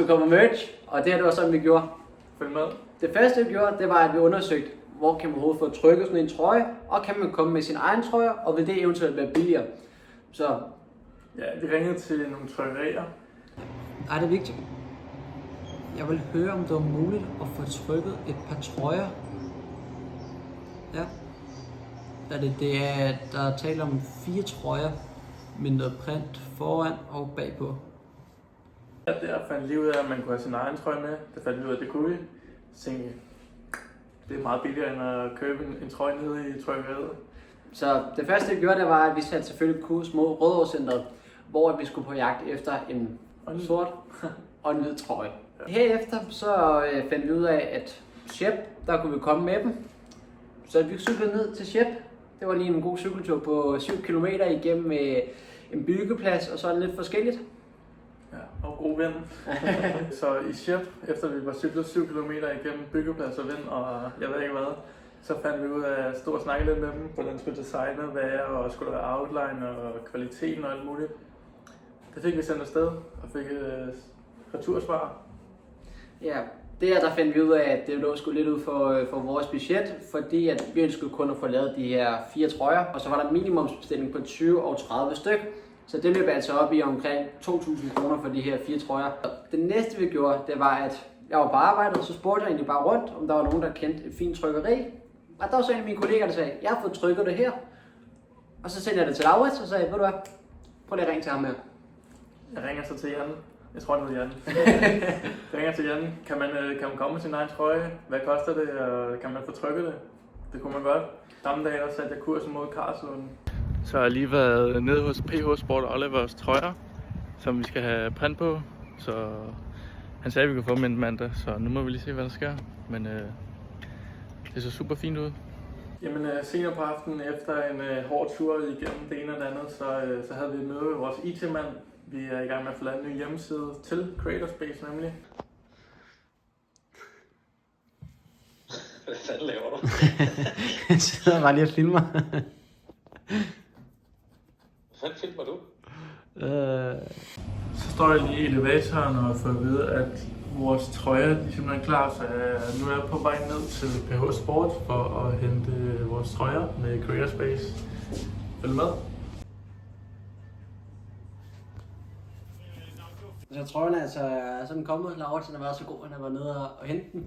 skulle komme merch, og det her det var sådan, vi gjorde. Følg med. Det første, vi gjorde, det var, at vi undersøgte, hvor kan man overhovedet få trykket sådan en trøje, og kan man komme med sin egen trøje, og vil det eventuelt være billigere. Så ja, vi ringede til nogle trykkerier. det er vigtigt. Jeg vil høre, om det var muligt at få trykket et par trøjer. Ja. Der er tale om 4 trøjer med noget print foran og bagpå. Ja, der fandt lige ud af, at man kunne have sin egen trøje med. Det fandt vi ud af, at det kunne vi. Så tænkte jeg, det er meget billigere end at købe en trøje nede i trykkeriet. Så det første vi gjorde, det var, at vi satte selvfølgelig kurs mod Rødovrecentret, hvor vi skulle på jagt efter en sort og en hvid trøje. Ja. Herefter så fandt vi ud af, at Shep, der kunne vi komme med dem. Så vi cyklede ned til Shep. Det var lige en god cykeltur på 7 km igennem en byggeplads og sådan lidt forskelligt. Ja, og god vind. Så i Shep, efter vi var cyklet 7 km igennem byggeplads og vind og jeg ved ikke hvad, så fandt vi ud af at stå og snakke lidt med dem, hvordan skulle designet være, og skulle der være outline og kvaliteten og alt muligt. Det fik vi sendt afsted og fik retursvar. Ja, der fandt vi ud af, at det lå sgu lidt ud for vores budget, fordi at vi ønskede kun at få lavet de her 4 trøjer, og så var der minimumsbestilling på 20 og 30 styk. Så det løb altså op i omkring 2.000 kroner for de her 4 trøjer. Det næste vi gjorde, det var, at jeg var på arbejde, så spurgte jeg egentlig bare rundt, om der var nogen, der kendte et fint trykkeri. Og der var så en af mine kolleger, der sagde, jeg har fået trykket det her. Og så sendte jeg det til Laurits og sagde, ved du hvad, prøv lige at ringe til ham her. Jeg ringer så til Jan. Jeg tror, det hedder Jan. Jeg ringer til Jan. Kan man komme med sin egen trøje? Hvad koster det, og kan man få trykket det? Det kunne man godt. Samme dag der satte jeg kursen mod Karlslund. Så har jeg lige været nede hos PH Sport og Olivers trøjer, som vi skal have print på. Så han sagde, at vi kunne få dem en mandag, så nu må vi lige se, hvad der sker. Men det så super fint ud. Jamen senere på aftenen, efter en hård tur igennem det ene og det andet, så havde vi et møde med vores IT-mand. Vi er i gang med at få lavet en ny hjemmeside til Creatorspace nemlig. Hvad fanden laver du? Jeg sidder bare lige og filmer. Hvad fanden filmer du? Så står jeg lige i elevatoren og får at vide, at vores trøjer de er simpelthen klar, så nu er jeg på vej ned til PH Sport for at hente vores trøjer med Creatorspace. Følg med. Så trøjen altså er sådan kommet. Laurits har været så god, at han var nede og hente den.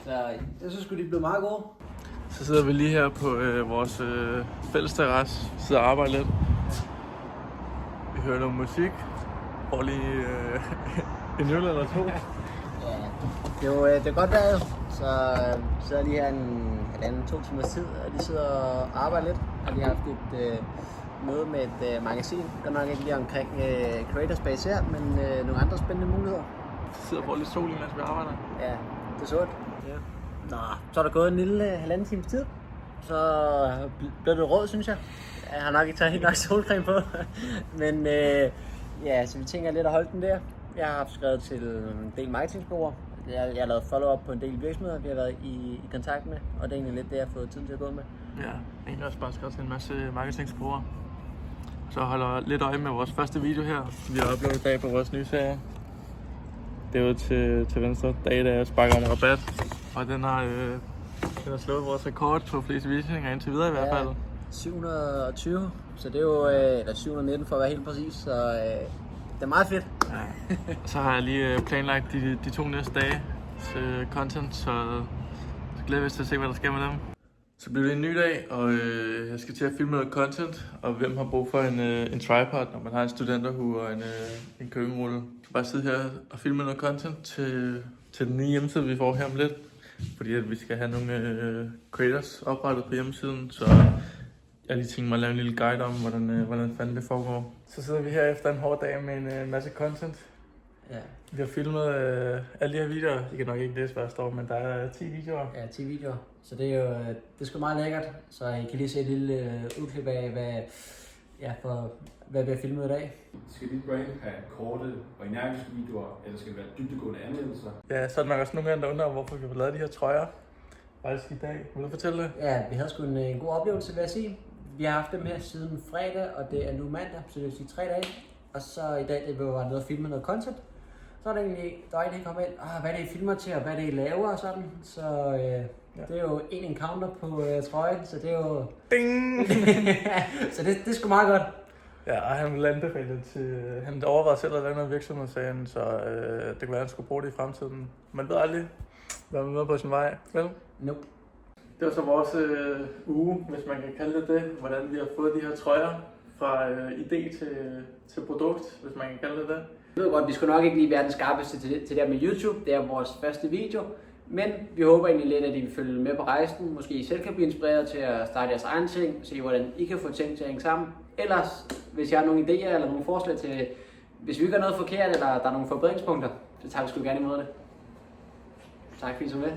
Så jeg synes de blev meget gode. Så sidder vi lige her på vores fælles terrasse, sidder og arbejder lidt. Vi hører noget musik. Får lige en øl eller 2. Ja, det er godt været. Så sidder lige her en 1,5-2 timers tid, og de sidder og arbejder lidt. Og de har haft et møde med et magasin. Godt nok ikke lige omkring Creatorspace her, men nogle andre spændende muligheder. Vi sidder og får lidt sol, mens vi arbejder. Ja, det er sort. Ja. Nå, så er der gået en lille 1,5 times tid. Så blev det rød, synes jeg. Jeg har nok ikke taget helt nok solcreme på. Men ja, så vi tænker lidt at holde den der. Jeg har haft skrevet til en del marketingbureauer. Jeg har lavet follow-up på en del virksomheder, vi har været i kontakt med. Og det er egentlig lidt det, jeg har fået tiden til at gå med. Ja, jeg har egentlig også bare skrevet til en masse marketingbureauer. Så holder lidt øje med vores første video her. Vi har uploadet i dag på vores nye serie. Det er jo til venstre. Dag, der sparker om rabat. Og den har slået vores rekord på flest visninger indtil videre i hvert fald. 720, så det er jo, eller 719 for at være helt præcis, så det er meget fedt. Ja. Så har jeg lige planlagt de 2 næste dage til content, så glæder vi til at se, hvad der sker med dem. Så bliver det en ny dag, og jeg skal til at filme noget content, og hvem har brug for en tripod, når man har en studenterhue og en køkkenrulle. Så bare sidde her og filme noget content til den nye hjemmeside, vi får her om lidt. Fordi at vi skal have nogle creators oprettet på hjemmesiden, så jeg lige tænkte mig at lave en lille guide om, hvordan fanden det foregår. Så sidder vi her efter en hård dag med en masse content. Ja. Vi har filmet alle de her videoer. I kan nok ikke læse, hvad der står, men der er 10 videoer. Ja, 10 videoer. Så det er jo det er sgu meget lækkert. Så I kan lige se et lille udklip af, hvad vi har filmet i dag. Skal dit brand have korte og energiske videoer, eller skal det være dybdegående anmeldelser? Ja, så er der nok også nogle gange, der undrer, hvorfor vi har lavet de her trøjer. Faktisk i dag. Vil du fortælle det? Ja, vi havde sgu en god oplevelse, vil jeg sige. Vi har haft dem her siden fredag, og det er nu mandag, så det vil sige 3 dage. Og så i dag, det var nede og filme noget content. så er der egentlig, der er en, der kommer ind, hvad er det, I filmer til, og hvad er det, I laver og sådan. Så det er jo en encounter på trøjen, så det er jo... Ding! så det er sgu meget godt. Ja, og han ville anbefale det til... Han overvejede selv at lave noget virksomhed, sagde han, så det kunne være, at han skulle bruge det i fremtiden. Man ved aldrig, hvad man møder på sin vej, vel? Nope. Det var så vores uge, hvis man kan kalde det det, hvordan vi har fået de her trøjer fra idé til produkt, hvis man kan kalde det det. Jeg ved godt, vi skulle nok ikke lige være den skarpeste til det der med YouTube. Det er vores første video. Men vi håber egentlig lidt, at I vil følge med på rejsen. Måske I selv kan blive inspireret til at starte jeres egen ting. Se hvordan I kan få ting til at hænge sammen. Ellers, hvis jeg har nogle idéer eller nogle forslag til, hvis vi gør noget forkert, eller der er nogle forbedringspunkter, så tager vi sgu gerne imod det. Tak fordi I så med.